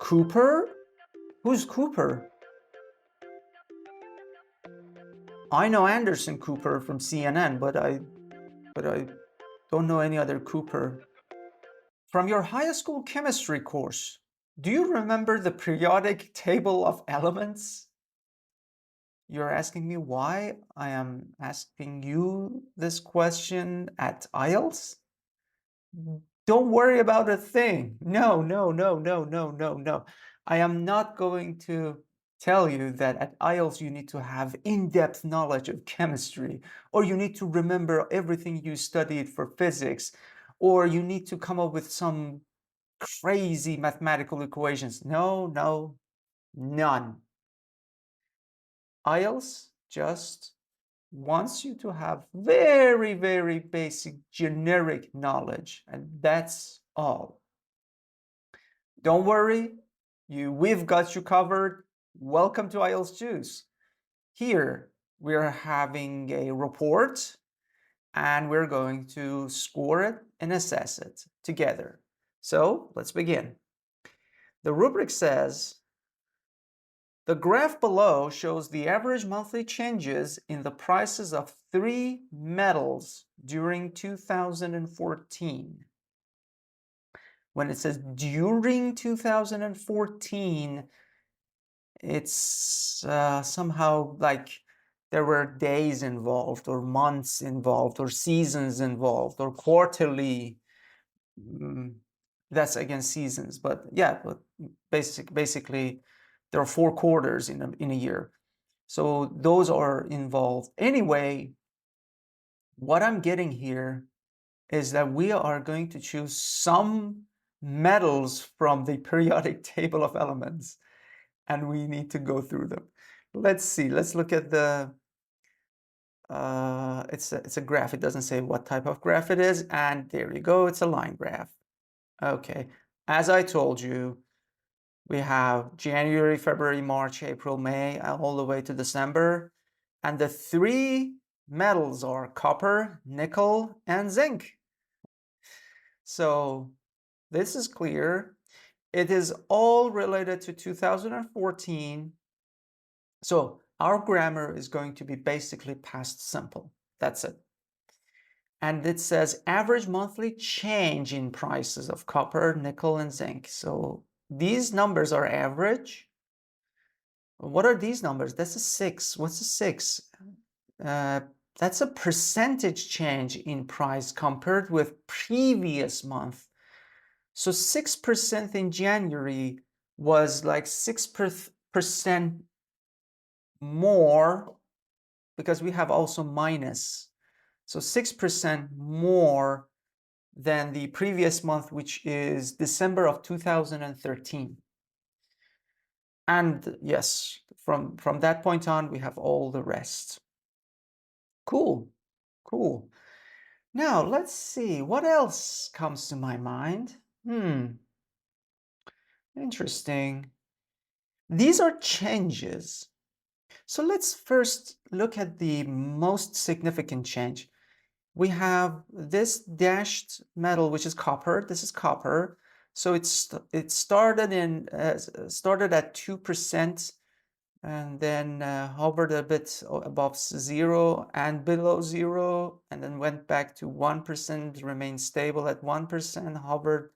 Cooper? Who's Cooper? I know Anderson Cooper from CNN, but I don't know any other Cooper. From your high school chemistry course, do you remember the periodic table of elements? You're asking me why I am asking you this question at IELTS? Don't worry about a thing. No. I am not going to tell you that at IELTS you need to have in-depth knowledge of chemistry, or you need to remember everything you studied for physics, or you need to come up with some crazy mathematical equations. No, none. IELTS just wants you to have very basic generic knowledge, and that's all. Don't worry, we've got you covered. Welcome to IELTS Juice. Here we're having a report and we're going to score it and assess it together. So let's begin. The rubric says, the graph below shows the average monthly changes in the prices of 3 metals during 2014. When it says during 2014, it's somehow like there were days involved, or months involved, or seasons involved, or quarterly. That's again seasons, but yeah, but basically there are 4 quarters in a year. So those are involved. Anyway, what I'm getting here is that we are going to choose some metals from the periodic table of elements, and we need to go through them. Let's see. Let's look at the it's a graph. It doesn't say what type of graph it is, and there you go. It's a line graph. Okay. As I told you, we have January, February, March, April, May, all the way to December, and the 3 metals are copper, nickel, and zinc. So this is clear. It is all related to 2014. So our grammar is going to be basically past simple. That's it. And it says average monthly change in prices of copper, nickel, and zinc. So these numbers are average. What are these numbers? That's a 6. What's a 6? That's a percentage change in price compared with previous month. So 6% in January was like 6% more, because we have also minus. So 6% more than the previous month, which is December of 2013. And yes, from that point on, we have all the rest. Cool. Now, let's see. What else comes to my mind? Interesting. These are changes. So let's first look at the most significant change. We have this dashed metal, which is copper. This is copper. So it started at 2%, and then hovered a bit above 0 and below 0, and then went back to 1%, remained stable at 1%, hovered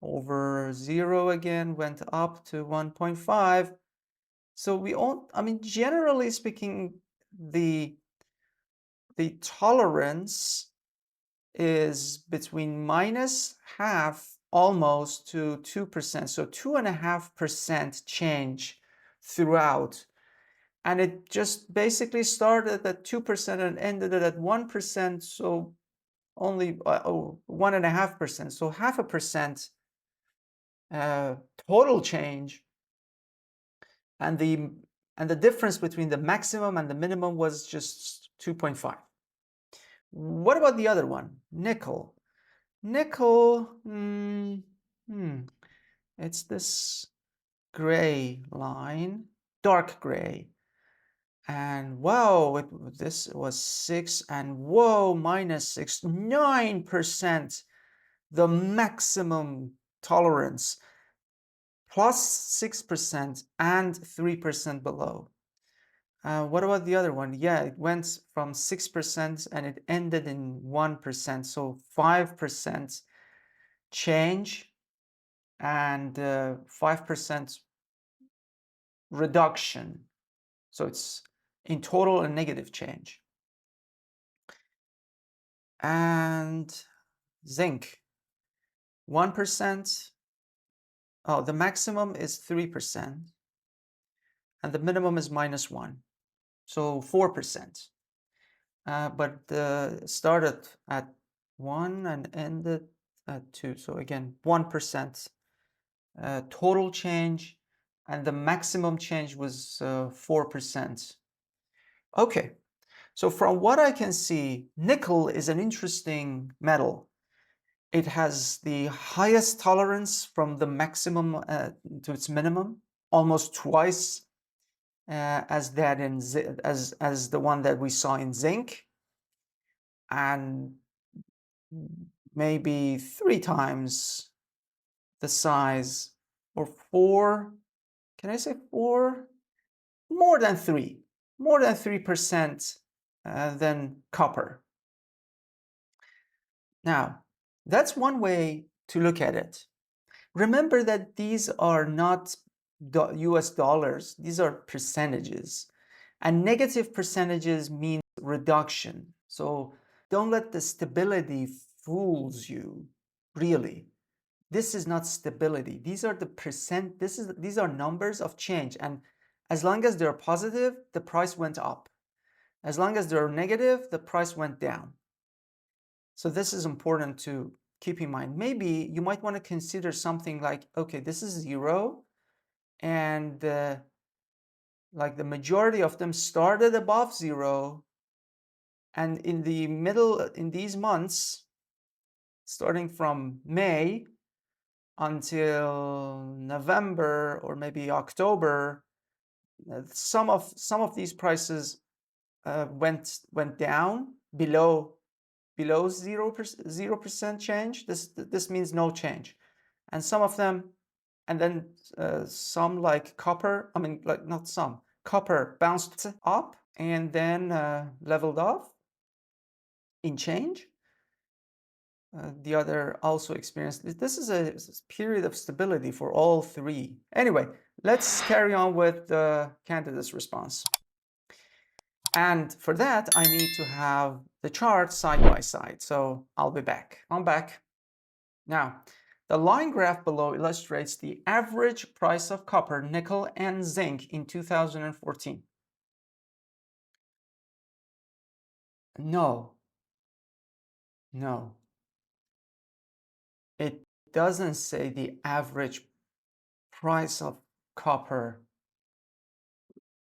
over 0 again, went up to 1.5. So generally speaking, the tolerance is between -0.5 almost to 2%. So 2.5% change throughout. And it just basically started at 2% and ended at 1%. So only 1.5%. So 0.5% total change. And the difference between the maximum and the minimum was just 2.5. What about the other one? Nickel. Nickel, it's this gray line, dark gray. And wow, this was 6, and whoa, -6, 9%, the maximum tolerance. plus 6% and 3% below. What about the other one? Yeah, it went from 6% and it ended in 1%. So 5% change and 5% reduction. So it's in total a negative change. And zinc, 1%. Oh, the maximum is 3% and the minimum is -1. So 4%. But started at 1 and ended at 2. So again, 1% total change, and the maximum change was 4%. Okay, so from what I can see, nickel is an interesting metal. It has the highest tolerance from the maximum to its minimum, almost twice as that in as the one that we saw in zinc, and maybe 3 times the size, or 4. Can I say 4? More than 3. More than 3% than copper. Now, that's one way to look at it. Remember that these are not US dollars, these are percentages. And negative percentages mean reduction. So don't let the stability fools you, really. This is not stability. These are the percent, these are numbers of change. And as long as they're positive, the price went up. As long as they're negative, the price went down. So this is important to keep in mind. Maybe you might want to consider something like, okay, this is 0, and like the majority of them started above 0, and in the middle, in these months, starting from May until November or maybe October, some of these prices went down below 0% change. This means no change, and some of them, and then some like copper. I mean, like not some. Copper bounced up and then leveled off in change. The other also experienced this is a period of stability for all 3. Anyway, let's carry on with the candidate's response. And for that, I need to have the chart side by side. So I'll be back. I'm back. Now, the line graph below illustrates the average price of copper, nickel, and zinc in 2014. No. It doesn't say the average price of copper.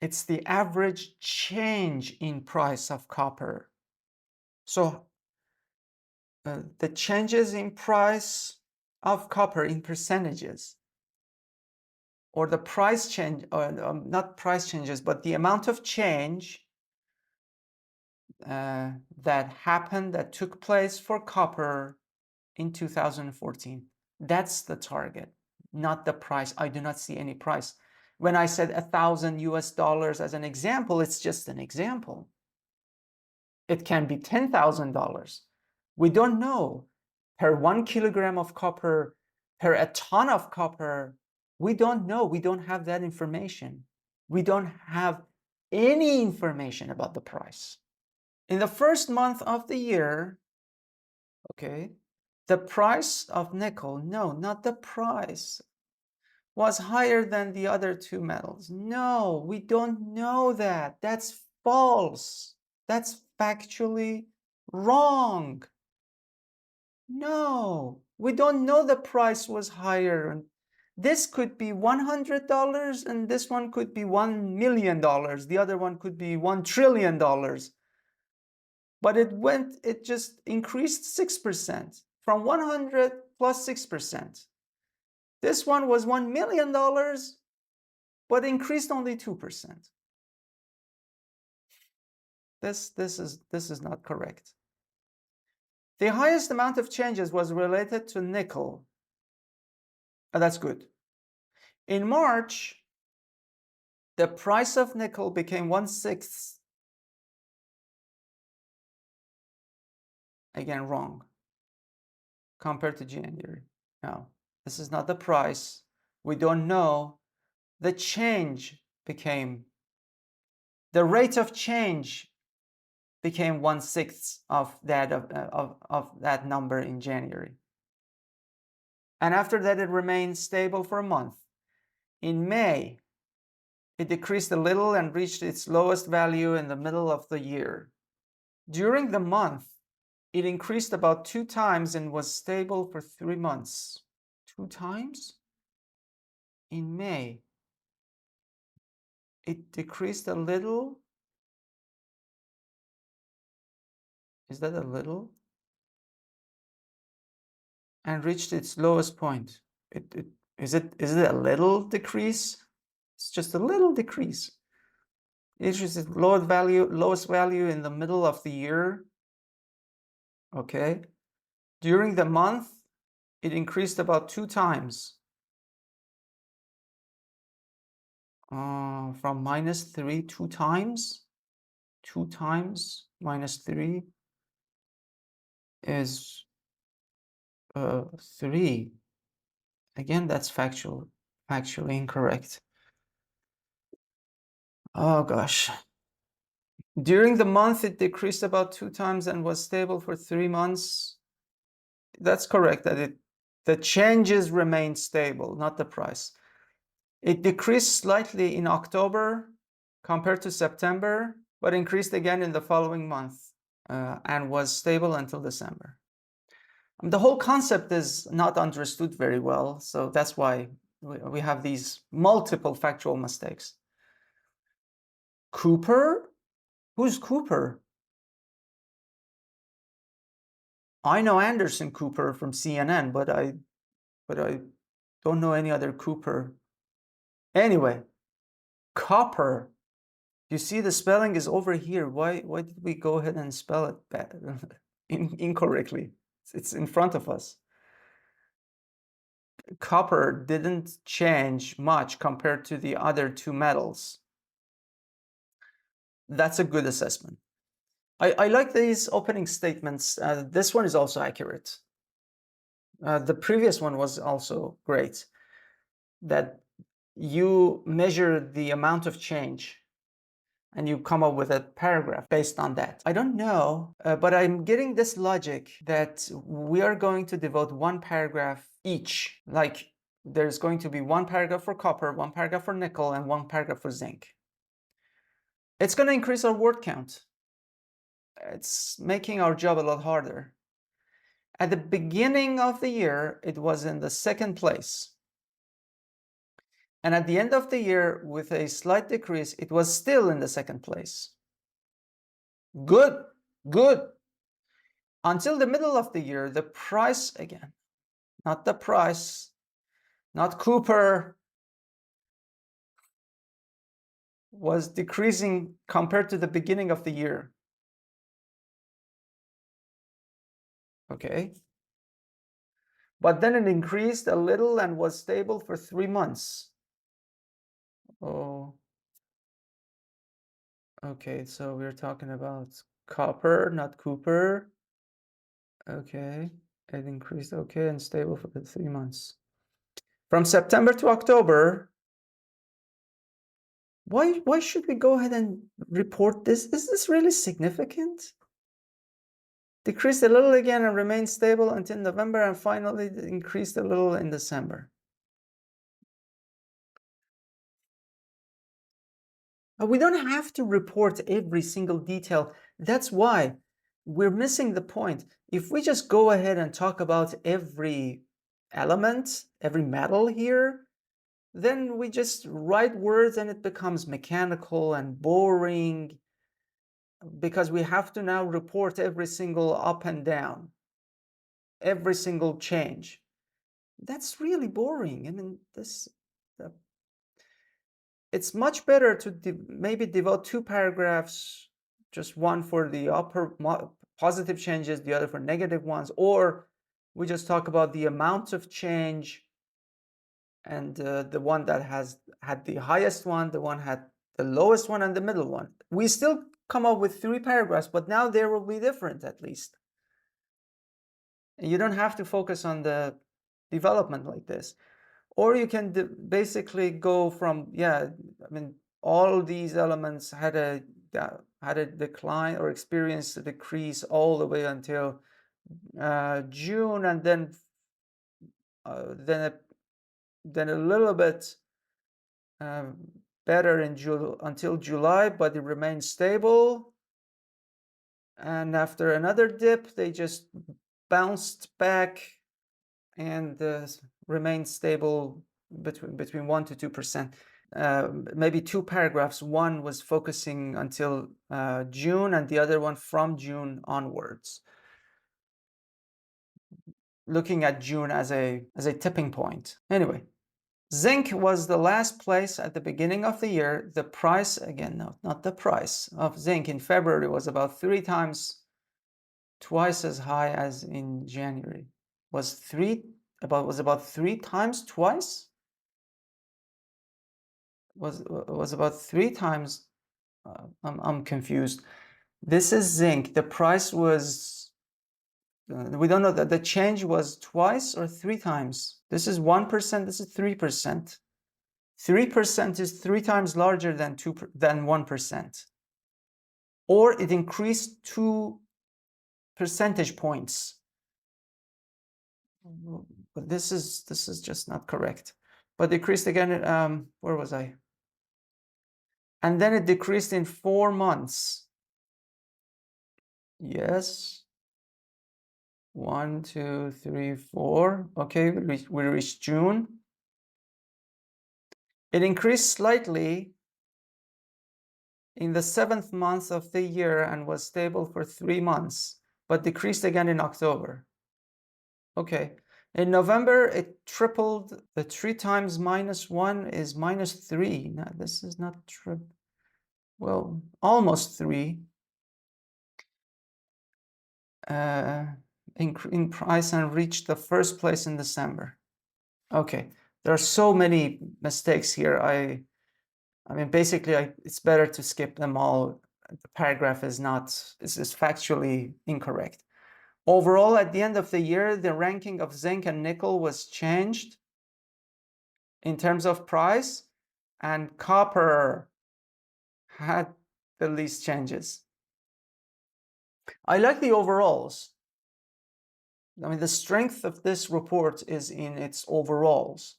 It's the average change in price of copper. So the changes in price of copper in percentages, or the price change, or not price changes, but the amount of change that happened, that took place for copper in 2014. That's the target, not the price. I do not see any price. When I said $1,000 as an example, it's just an example. It can be $10,000. We don't know. Per 1 kilogram of copper, per a ton of copper, we don't know. We don't have that information. We don't have any information about the price. In the first month of the year, okay, the price of nickel, no, not the price, was higher than the other 2 metals. No, we don't know that. That's false. That's factually wrong. No, we don't know the price was higher. This could be $100 and this one could be $1 million. The other one could be $1 trillion. But it just increased 6% from 100 plus 6%. This one was $1 million, but increased only 2%. This is not correct. The highest amount of changes was related to nickel. That's good. In March, the price of nickel became 1/6. Again, wrong. Compared to January. No, this is not the price. We don't know. The change became, the rate of change became 1/6 of that number in January. And after that, it remained stable for a month. In May, it decreased a little and reached its lowest value in the middle of the year. During the month, it increased about 2 times and was stable for 3 months. 2 times? In May, it decreased a little. Is that a little? And reached its lowest point. Is it a little decrease? It's just a little decrease. It reached its lowest value in the middle of the year. Okay. During the month, it increased about 2 times. From -3, 2 times. 2 times -3 is 3. Again, that's factually incorrect. Oh gosh. During the month, it decreased about 2 times and was stable for 3 months. That's correct, that the changes remained stable, not the price. It decreased slightly in October compared to September, but increased again in the following month and was stable until December. The whole concept is not understood very well, so that's why we have these multiple factual mistakes. Cooper? Who's Cooper? I know Anderson Cooper from CNN, but I don't know any other Cooper. Anyway, copper. You see the spelling is over here. Why did we go ahead and spell it incorrectly? It's in front of us. Copper didn't change much compared to the other 2 metals. That's a good assessment. I like these opening statements. This one is also accurate. The previous one was also great, that you measure the amount of change and you come up with a paragraph based on that. I don't know, but I'm getting this logic that we are going to devote 1 paragraph each. Like there's going to be 1 paragraph for copper, 1 paragraph for nickel, and 1 paragraph for zinc. It's going to increase our word count. It's making our job a lot harder. At the beginning of the year, it was in the 2nd place. And at the end of the year, with a slight decrease, it was still in the 2nd place. Good, good. Until the middle of the year, the price, again, not the price, not Cooper, was decreasing compared to the beginning of the year. Okay. But then it increased a little and was stable for 3 months. Oh. Okay, so we're talking about copper, not Cooper. Okay, it increased, okay, and stable for the 3 months. From September to October, why should we go ahead and report this? Is this really significant? Decreased a little again and remained stable until November, and finally increased a little in December. We don't have to report every single detail. That's why we're missing the point. If we just go ahead and talk about every element, every metal here, then we just write words and it becomes mechanical and boring, because we have to now report every single up and down, every single change. That's really boring. I mean, it's much better to maybe devote 2 paragraphs, just one for the positive changes, the other for negative ones, or we just talk about the amount of change and the one that had the highest one, the one had the lowest one, and the middle one. We still come up with 3 paragraphs, but now they will be different at least. And you don't have to focus on the development like this. Or you can basically go from, I mean, all these elements had a decline or experienced a decrease all the way until June, and then a little bit better until July, but it remained stable. And after another dip, they just bounced back and remained stable between 1 to 2%. Maybe 2 paragraphs. One was focusing until June, and the other one from June onwards, looking at June as a tipping point. Anyway, zinc was the last place at the beginning of the year. The price, again, no, not the price of zinc in February was about twice as high as in January. Was about 3 times twice? Was about 3 times. I'm confused. This is zinc. The price was, we don't know that the change was twice or 3 times. This is 1%. This is 3%. 3% is 3 times larger than 1%. Or it increased 2 percentage points. But this is just not correct. But decreased again. Where was I? And then it decreased in 4 months. Yes. 1, 2, 3, 4. Okay, we reached June. It increased slightly in the 7th month of the year and was stable for 3 months, but decreased again in October. Okay. In November, it tripled. The 3 times -1 is -3. No, this is not true. Well, almost 3 in price, and reached the 1st place in December. Okay, there are so many mistakes here. I mean, basically, it's better to skip them all. The paragraph is factually incorrect. Overall, at the end of the year, the ranking of zinc and nickel was changed in terms of price, and copper had the least changes. I like the overalls. I mean, the strength of this report is in its overalls.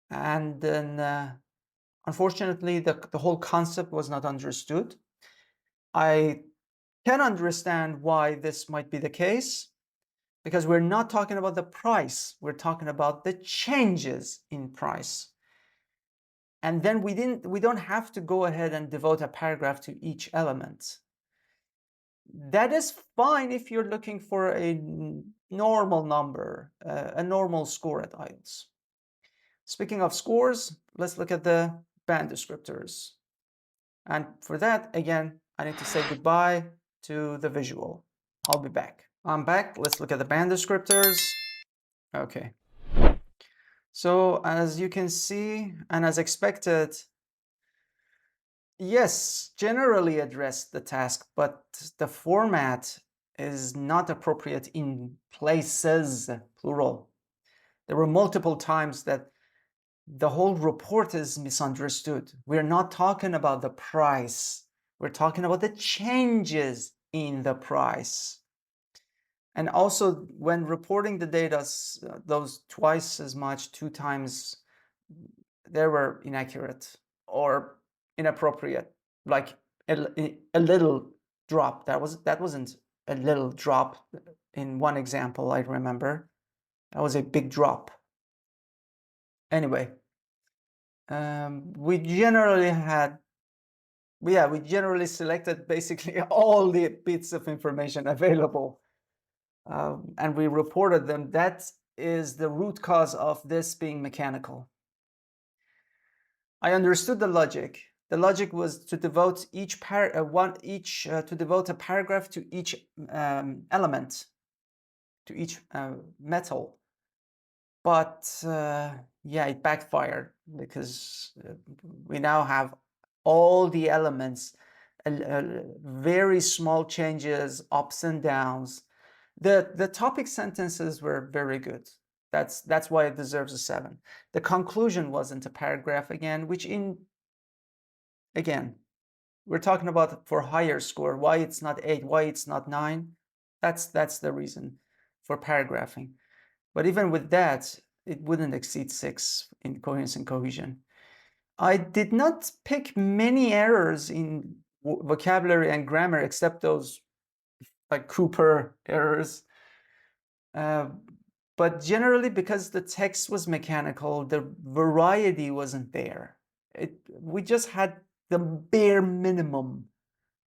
And then, unfortunately, the whole concept was not understood. I can understand why this might be the case, because we're not talking about the price. We're talking about the changes in price. And then we don't have to go ahead and devote a paragraph to each element. That is fine if you're looking for a normal number, a normal score at IELTS. Speaking of scores, let's look at the band descriptors. And for that, again, I need to say goodbye to the visual. I'll be back. I'm back. Let's look at the band descriptors. Okay. So as you can see, and as expected, yes, generally addressed the task, but the format is not appropriate in places, plural. There were multiple times that the whole report is misunderstood. We're not talking about the price. We're talking about the changes in the price. And also, when reporting the data, those twice as much, 2 times, they were inaccurate or inappropriate. Like a little drop. That wasn't a little drop in one example, I remember. That was a big drop. Anyway, we generally selected basically all the bits of information available, and we reported them. That is the root cause of this being mechanical. I understood the logic. The logic was to devote to devote a paragraph to each element, to each metal. But yeah, it backfired because we now have all the elements, very small changes, ups and downs. The topic sentences were very good. That's why it deserves a 7. The conclusion wasn't a paragraph again, which again, we're talking about for higher score, why it's not 8, why it's not 9. That's the reason for paragraphing. But even with that, it wouldn't exceed 6 in coherence and cohesion. I did not pick many errors in vocabulary and grammar, except those like Cooper errors. But generally, because the text was mechanical, the variety wasn't there. We just had the bare minimum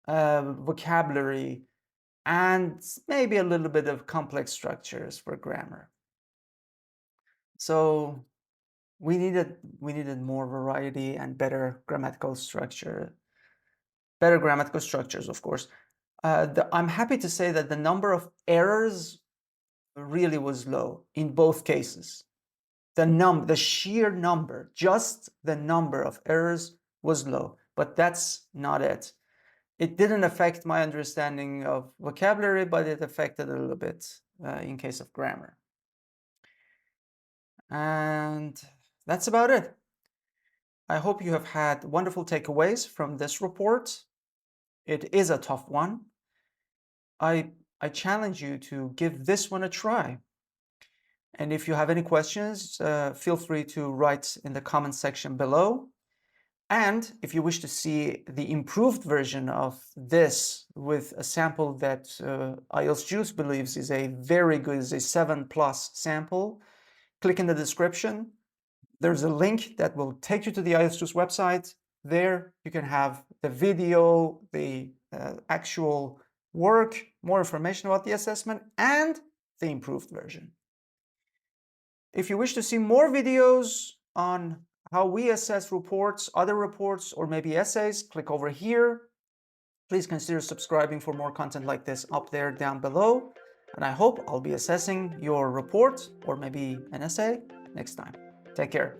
vocabulary and maybe a little bit of complex structures for grammar. So we needed more variety and better grammatical structure, better grammatical structures, of course. I'm happy to say that the number of errors really was low in both cases. The sheer number, just the number of errors was low, but that's not it. It didn't affect my understanding of vocabulary, but it affected a little bit in case of grammar. And that's about it. I hope you have had wonderful takeaways from this report. It is a tough one. I challenge you to give this one a try. And if you have any questions, feel free to write in the comment section below. And if you wish to see the improved version of this with a sample that IELTS Juice believes is a very good, is a 7+ sample, click in the description. There's a link that will take you to the IELTS Juice website. There you can have the video, the actual work, more information about the assessment, and the improved version. If you wish to see more videos on how we assess reports, other reports, or maybe essays, click over here. Please consider subscribing for more content like this up there down below. And I hope I'll be assessing your report or maybe an essay next time. Take care.